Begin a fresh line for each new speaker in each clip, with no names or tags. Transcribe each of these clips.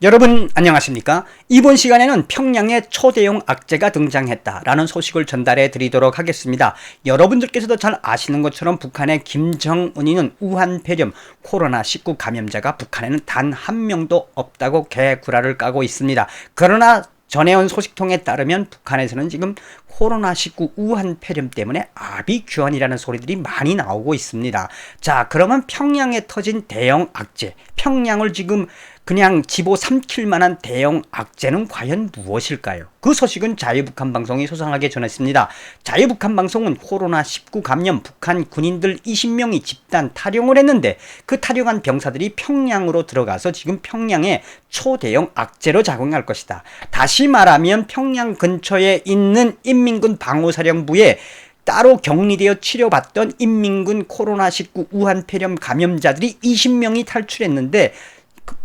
여러분 안녕하십니까? 이번 시간에는 평양에 초대형 악재가 등장했다라는 소식을 전달해 드리도록 하겠습니다. 여러분들께서도 잘 아시는 것처럼 북한의 김정은이는 우한 폐렴 코로나19 감염자가 북한에는 단 한 명도 없다고 개구라를 까고 있습니다. 그러나 전해온 소식통에 따르면 북한에서는 지금 코로나19 우한 폐렴 때문에 아비규환이라는 소리들이 많이 나오고 있습니다. 자, 그러면 평양에 터진 대형 악재, 평양을 지금 그냥 집어삼킬 만한 대형 악재는 과연 무엇일까요? 그 소식은 자유북한방송이 소상하게 전했습니다. 자유북한방송은 코로나19 감염 북한 군인들 20명이 집단 탈영을 했는데 그 탈영한 병사들이 평양으로 들어가서 지금 평양에 초대형 악재로 작용할 것이다. 다시 말하면 평양 근처에 있는 인민군 방호사령부에 따로 격리되어 치료받던 인민군 코로나19 우한 폐렴 감염자들이 20명이 탈출했는데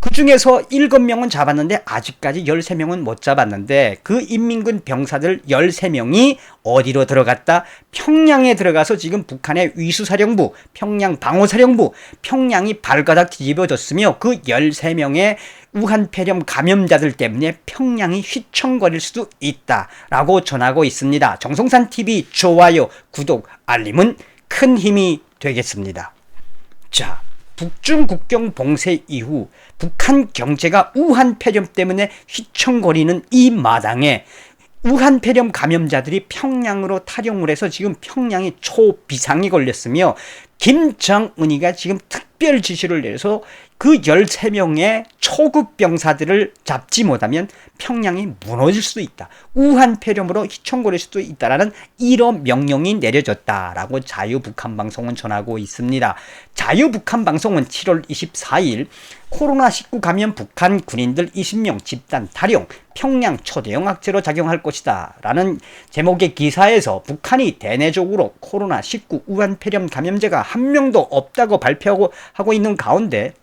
그 중에서 7명은 잡았는데 아직까지 13명은 못 잡았는데 그 인민군 병사들 13명이 어디로 들어갔다? 평양에 들어가서 지금 북한의 위수사령부, 평양 방호사령부, 평양이 발가닥 뒤집어졌으며 그 13명의 우한 폐렴 감염자들 때문에 평양이 휘청거릴 수도 있다라고 전하고 있습니다. 정성산TV 좋아요, 구독, 알림은 큰 힘이 되겠습니다. 자, 북중 국경 봉쇄 이후 북한 경제가 우한 폐렴 때문에 휘청거리는 이 마당에 우한 폐렴 감염자들이 평양으로 탈영을 해서 지금 평양이 초비상이 걸렸으며 김정은이가 지금 특별 지시를 내서 그 13명의 초급 병사들을 잡지 못하면 평양이 무너질 수도 있다. 우한 폐렴으로 휘청거릴 수도 있다라는 이런 명령이 내려졌다라고 자유북한방송은 전하고 있습니다. 자유북한방송은 7월 24일 코로나19 감염 북한 군인들 20명 집단 탈영, 평양 초대형 악재로 작용할 것이다 라는 제목의 기사에서 북한이 대내적으로 코로나19 우한 폐렴 감염자가 한 명도 없다고 발표하고 있는 가운데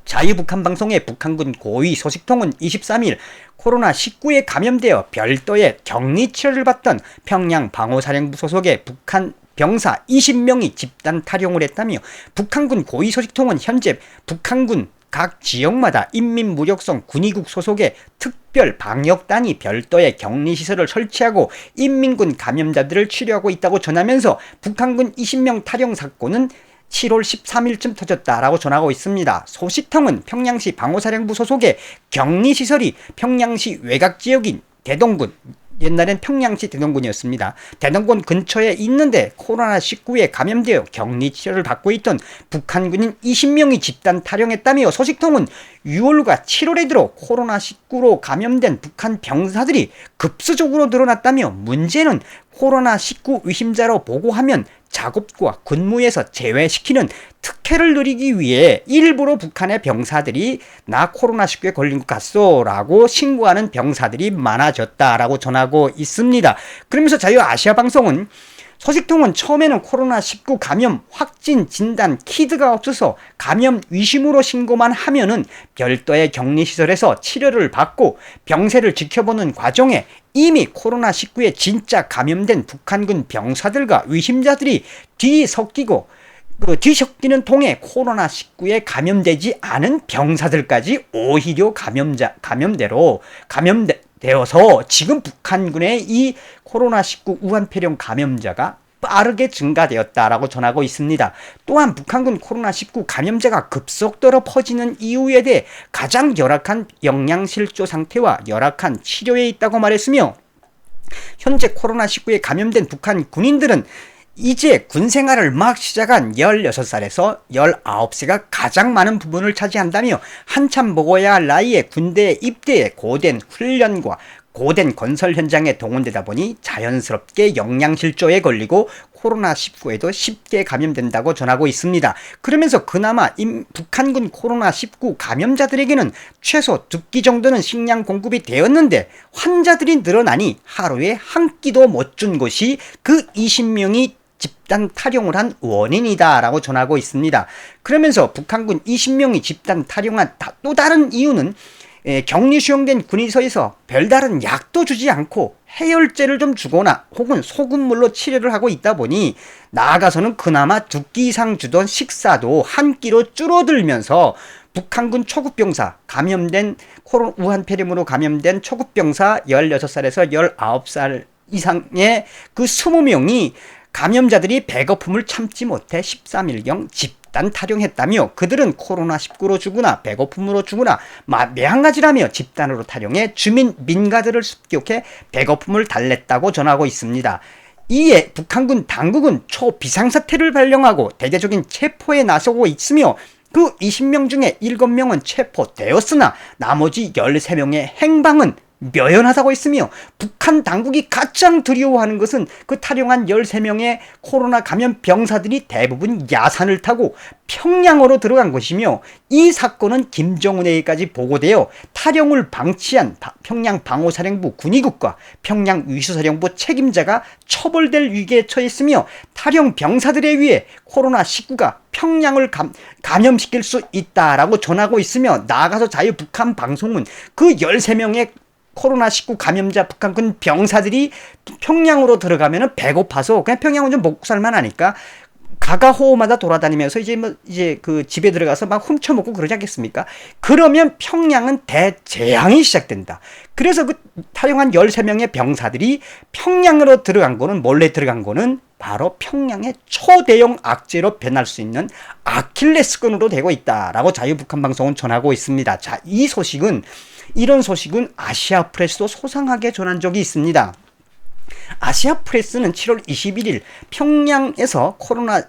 자유북한방송의 북한군 고위 소식통은 23일 코로나19에 감염되어 별도의 격리 치료를 받던 평양 방호사령부 소속의 북한 병사 20명이 집단 탈영을 했다며 북한군 고위 소식통은 현재 북한군 각 지역마다 인민무력성 군의국 소속의 특별 방역단이 별도의 격리시설을 설치하고 인민군 감염자들을 치료하고 있다고 전하면서 북한군 20명 탈영 사건은 7월 13일쯤 터졌다라고 전하고 있습니다. 소식통은 평양시 방호사령부 소속의 격리시설이 평양시 외곽지역인 대동군, 옛날엔 평양시 대동군이었습니다. 대동군 근처에 있는데 코로나19에 감염되어 격리 치료를 받고 있던 북한군인 20명이 집단 탈영했다며 소식통은 6월과 7월에 들어 코로나19로 감염된 북한 병사들이 급수적으로 늘어났다며 문제는 코로나19 의심자로 보고하면 작업과 근무에서 제외시키는 특혜를 누리기 위해 일부러 북한의 병사들이 나 코로나19에 걸린 것 같소 라고 신고하는 병사들이 많아졌다라고 전하고 있습니다. 그러면서 자유아시아방송은 소식통은 처음에는 코로나19 감염 확진 진단 키트가 없어서 감염 의심으로 신고만 하면은 별도의 격리시설에서 치료를 받고 병세를 지켜보는 과정에 이미 코로나19에 진짜 감염된 북한군 병사들과 의심자들이 뒤섞이고 그 뒤섞이는 통에 코로나19에 감염되지 않은 병사들까지 오히려 감염되어서 지금 북한군의 이 코로나19 우한 폐렴 감염자가 빠르게 증가되었다라고 전하고 있습니다. 또한 북한군 코로나19 감염자가 급속도로 퍼지는 이유에 대해 가장 열악한 영양실조 상태와 열악한 치료에 있다고 말했으며 현재 코로나19에 감염된 북한 군인들은 이제 군생활을 막 시작한 16살에서 19세가 가장 많은 부분을 차지한다며 한참 먹어야 할 나이에 군대에 입대해 고된 훈련과 고된 건설 현장에 동원되다 보니 자연스럽게 영양실조에 걸리고 코로나19에도 쉽게 감염된다고 전하고 있습니다. 그러면서 그나마 북한군 코로나19 감염자들에게는 최소 2끼 정도는 식량 공급이 되었는데 환자들이 늘어나니 하루에 한 끼도 못 준 것이 그 20명이 집단 탈영을 한 원인이다 라고 전하고 있습니다. 그러면서 북한군 20명이 집단 탈영한 또 다른 이유는 격리 수용된 군의소에서 별다른 약도 주지 않고 해열제를 좀 주거나 혹은 소금물로 치료를 하고 있다 보니 나아가서는 그나마 2끼 이상 주던 식사도 한 끼로 줄어들면서 북한군 초급병사 감염된 우한폐렴으로 감염된 초급병사 16살에서 19살 이상의 그 20명이 감염자들이 배고픔을 참지 못해 13일경 집단 탈영했다며 그들은 코로나19로 죽으나 배고픔으로 죽으나 매한가지라며 집단으로 탈영해 주민 민가들을 습격해 배고픔을 달랬다고 전하고 있습니다. 이에 북한군 당국은 초비상사태를 발령하고 대대적인 체포에 나서고 있으며 그 20명 중에 7명은 체포되었으나 나머지 13명의 행방은 묘연하다고 했으며 북한 당국이 가장 두려워하는 것은 그 탈영한 13명의 코로나 감염 병사들이 대부분 야산을 타고 평양으로 들어간 것이며 이 사건은 김정은에게까지 보고되어 탈영을 방치한 평양 방호사령부 군의국과 평양 위수사령부 책임자가 처벌될 위기에 처했으며 탈영 병사들에 의해 코로나19가 평양을 감염시킬 수 있다라고 전하고 있으며 나아가서 자유북한 방송은 그 13명의 코로나19 감염자 북한군 병사들이 평양으로 들어가면은 배고파서 그냥 평양은 좀 먹고 살만 하니까 가가호호마다 돌아다니면서 이제 그 집에 들어가서 막 훔쳐먹고 그러지 않겠습니까? 그러면 평양은 대재앙이 시작된다. 그래서 그 탈영한 13명의 병사들이 평양으로 들어간 거는 몰래 들어간 거는 바로 평양의 초대형 악재로 변할 수 있는 아킬레스건으로 되고 있다라고 자유북한 방송은 전하고 있습니다. 자, 이런 소식은 아시아프레스도 소상하게 전한 적이 있습니다. 아시아프레스는 7월 21일 평양에서 코로나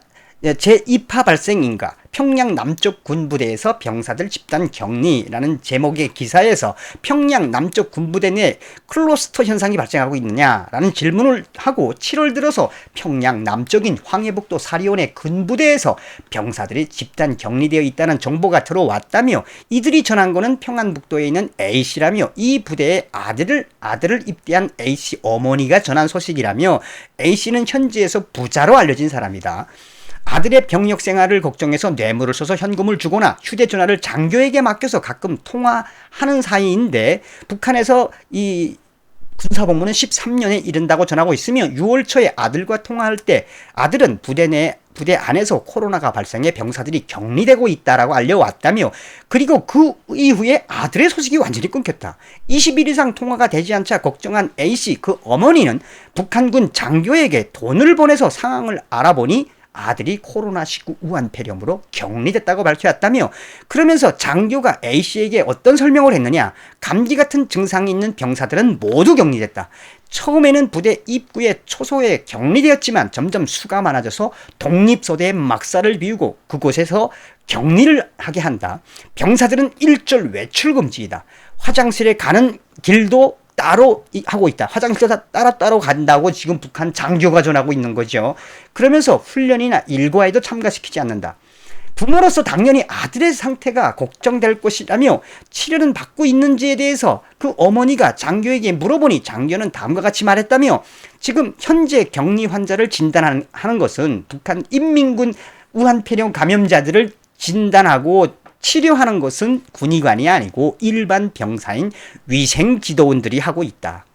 제2파 발생인가 평양 남쪽 군부대에서 병사들 집단 격리라는 제목의 기사에서 평양 남쪽 군부대 내 클러스터 현상이 발생하고 있느냐라는 질문을 하고 7월 들어서 평양 남쪽인 황해북도 사리온의 군부대에서 병사들이 집단 격리되어 있다는 정보가 들어왔다며 이들이 전한 것은 평안북도에 있는 A씨라며 이 부대의 아들을 입대한 A씨 어머니가 전한 소식이라며 A씨는 현지에서 부자로 알려진 사람이다. 아들의 병력 생활을 걱정해서 뇌물을 써서 현금을 주거나 휴대전화를 장교에게 맡겨서 가끔 통화하는 사이인데 북한에서 이 군사복무는 13년에 이른다고 전하고 있으며 6월 초에 아들과 통화할 때 아들은 부대 안에서 코로나가 발생해 병사들이 격리되고 있다라고 알려왔다며 그리고 그 이후에 아들의 소식이 완전히 끊겼다. 20일 이상 통화가 되지 않자 걱정한 A씨 그 어머니는 북한군 장교에게 돈을 보내서 상황을 알아보니 아들이 코로나19 우한폐렴으로 격리됐다고 밝혀왔다며 그러면서 장교가 A씨에게 어떤 설명을 했느냐 감기 같은 증상이 있는 병사들은 모두 격리됐다. 처음에는 부대 입구에 초소에 격리되었지만 점점 수가 많아져서 독립소대의 막사를 비우고 그곳에서 격리를 하게 한다. 병사들은 일절 외출 금지이다. 화장실에 가는 길도 따로 하고 있다. 화장실도 따로 간다고 지금 북한 장교가 전하고 있는 거죠. 그러면서 훈련이나 일과에도 참가시키지 않는다. 부모로서 당연히 아들의 상태가 걱정될 것이라며 치료는 받고 있는지에 대해서 그 어머니가 장교에게 물어보니 장교는 다음과 같이 말했다며 지금 현재 격리 환자를 진단하는 것은 북한 인민군 우한폐렴 감염자들을 진단하고 치료하는 것은 군의관이 아니고 일반 병사인 위생지도원들이 하고 있다.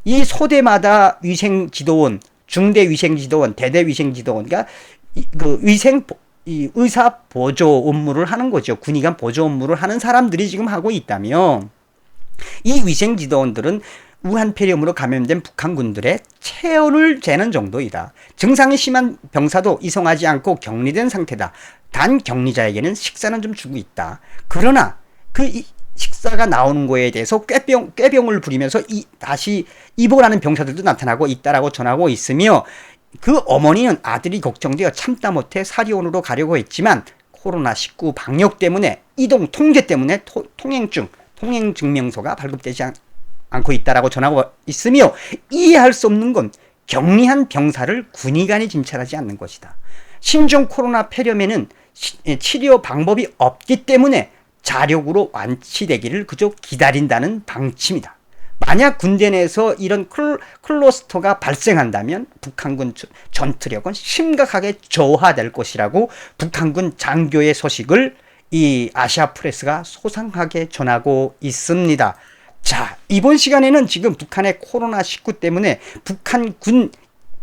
이 소대마다 위생지도원, 중대위생지도원, 대대위생지도원, 그러니까 그 의사 보조 업무를 하는 거죠. 군의관 보조 업무를 하는 사람들이 지금 하고 있다며 이 위생지도원들은 우한폐렴으로 감염된 북한군들의 체온을 재는 정도이다. 증상이 심한 병사도 이송하지 않고 격리된 상태다. 단 격리자에게는 식사는 좀 주고 있다. 그러나 그 식사가 나오는 거에 대해서 꾀병을 부리면서 다시 입원하는 병사들도 나타나고 있다라고 전하고 있으며 그 어머니는 아들이 걱정되어 참다 못해 사리온으로 가려고 했지만 코로나19 방역 때문에 이동 통제 때문에 통행증명서가 발급되지 않고 있다라고 전하고 있으며 이해할 수 없는 건 격리한 병사를 군의관이 진찰하지 않는 것이다. 신종 코로나 폐렴에는 치료 방법이 없기 때문에 자력으로 완치되기를 그저 기다린다는 방침이다. 만약 군대 내에서 이런 클러스터가 발생한다면 북한군 전투력은 심각하게 저하될 것이라고 북한군 장교의 소식을 이 아시아프레스가 소상하게 전하고 있습니다. 자, 이번 시간에는 지금 북한의 코로나19 때문에 북한군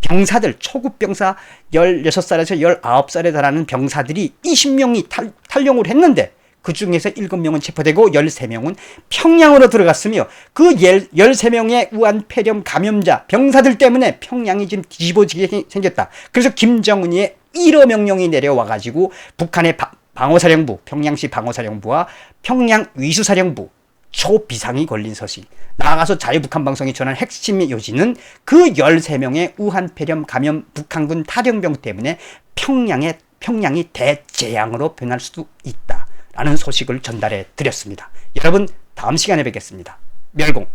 병사들, 초급 병사 16살에서 19살에 달하는 병사들이 20명이 탈영을 했는데 그 중에서 7명은 체포되고 13명은 평양으로 들어갔으며 그 13명의 우한 폐렴 감염자 병사들 때문에 평양이 지금 뒤집어지게 생겼다. 그래서 김정은이의 1호 명령이 내려와가지고 북한의 방어사령부, 평양시 방어사령부와 평양 위수사령부 초비상이 걸린 서식. 나아가서 자유북한방송이 전한 핵심의 요지는 그 13명의 우한 폐렴 감염 북한군 탈영병 때문에 평양이 대재앙으로 변할 수도 있다라는 소식을 전달해 드렸습니다. 여러분, 다음 시간에 뵙겠습니다. 멸공.